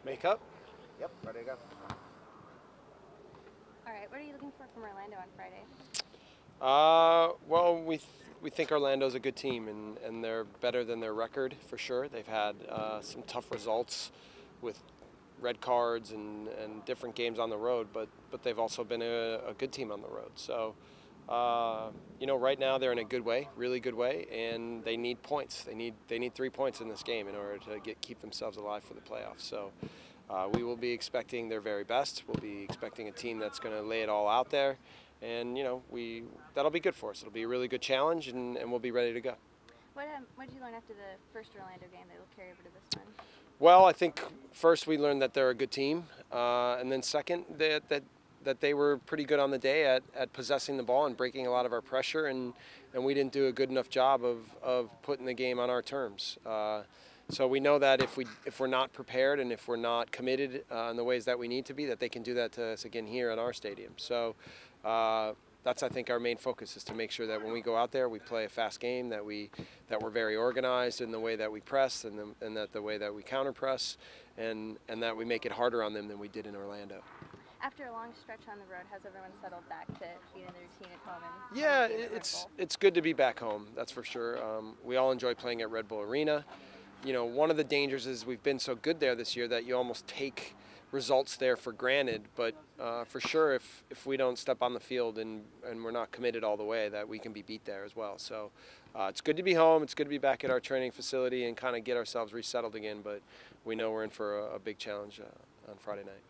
Makeup? Yep, ready to go. All right, what are you looking for from Orlando on Friday? Well, we think Orlando's a good team, and they're better than their record for sure. They've had some tough results with red cards and different games on the road, but they've also been a good team on the road. So, right now they're in a good way, really good way, and they need points. They need 3 points in this game in order to keep themselves alive for the playoffs. So. We will be expecting their very best. We'll be expecting a team that's going to lay it all out there, and that'll be good for us. It'll be a really good challenge, and we'll be ready to go. What did you learn after the first Orlando game that will carry over to this one? Well, I think first we learned that they're a good team, and then second that they were pretty good on the day at possessing the ball and breaking a lot of our pressure, and we didn't do a good enough job of putting the game on our terms. So we know that if we're not prepared and if we're not committed in the ways that we need to be, that they can do that to us again here at our stadium. So that's, I think, our main focus is to make sure that when we go out there, we play a fast game, that we're very organized in the way that we press and that the way that we counter press, and that we make it harder on them than we did in Orlando. After a long stretch on the road, has everyone settled back to being in the routine at home? Yeah, it's good to be back home. That's for sure. We all enjoy playing at Red Bull Arena. One of the dangers is we've been so good there this year that you almost take results there for granted. But for sure, if we don't step on the field and we're not committed all the way, that we can be beat there as well. So it's good to be home. It's good to be back at our training facility and kind of get ourselves resettled again. But we know we're in for a big challenge on Friday night.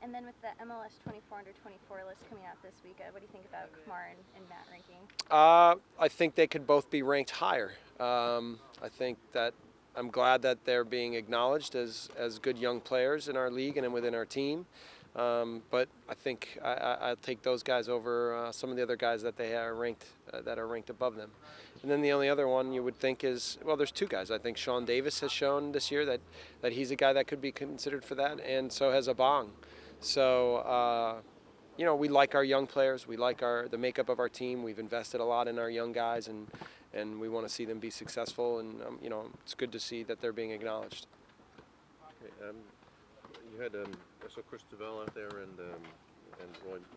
And then with the MLS 24 under 24 list coming out this week, what do you think about Kamar and Matt ranking? I think they could both be ranked higher. I think that I'm glad that they're being acknowledged as good young players in our league and within our team. But I think I'll take those guys over some of the other guys that they are ranked above them. And then the only other one you would think is, well, there's two guys. I think Sean Davis has shown this year that he's a guy that could be considered for that, and so has Abong. So, we like our young players. We like the makeup of our team. We've invested a lot in our young guys, and we want to see them be successful. And, it's good to see that they're being acknowledged. Okay, you had I saw Chris Duval out there and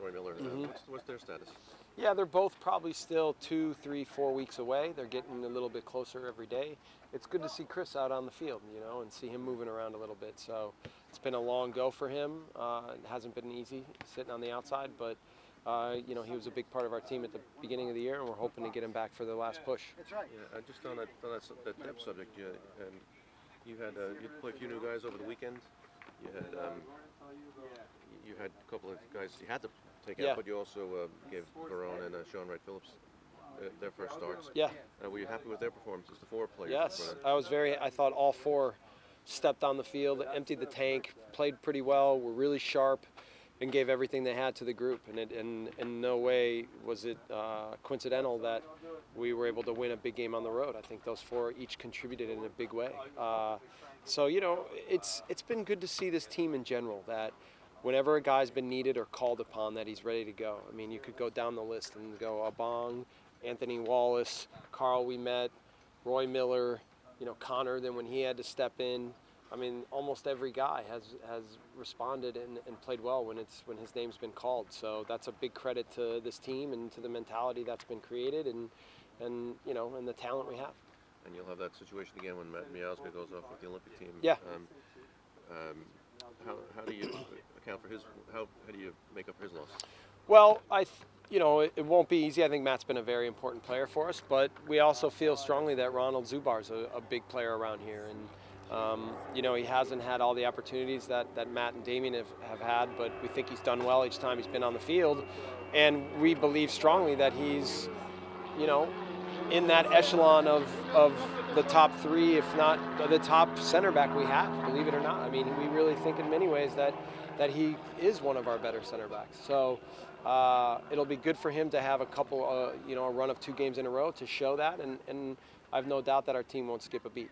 Roy Miller. What's their status? Yeah, they're both probably still 2, 3, 4 weeks away. They're getting a little bit closer every day. It's good to see Chris out on the field, and see him moving around a little bit. So it's been a long go for him. It hasn't been easy sitting on the outside, but he was a big part of our team at the beginning of the year, and we're hoping to get him back for the last push. That's right. Yeah, just on that depth subject, you played a few new guys over the weekend. You had a couple of guys you had to take out, but you also gave Barone and Sean Wright-Phillips their first starts. Yeah. Were you happy with their performances, the four players? Yes, I thought all four stepped on the field, emptied the tank, played pretty well, were really sharp, and gave everything they had to the group. And in no way was it coincidental that we were able to win a big game on the road. I think those four each contributed in a big way. So it's been good to see this team in general, that whenever a guy's been needed or called upon, that he's ready to go. I mean, you could go down the list and go Abong, Anthony Wallace, Carl Ouimet, Roy Miller, Connor, then when he had to step in. I mean, almost every guy has responded and played well when his name's been called. So that's a big credit to this team and to the mentality that's been created and the talent we have. And you'll have that situation again when Matt Miazga goes off with the Olympic team. Yeah. How do you account for his? How do you make up for his loss? Well, it won't be easy. I think Matt's been a very important player for us, but we also feel strongly that Ronald Zubar's a big player around here, and he hasn't had all the opportunities that Matt and Damien have had, but we think he's done well each time he's been on the field, and we believe strongly that he's, in that echelon of the top three, if not the top center back we have, believe it or not. I mean, we really think in many ways that he is one of our better center backs. So it'll be good for him to have a couple, a run of 2 games in a row to show that, and I have no doubt that our team won't skip a beat.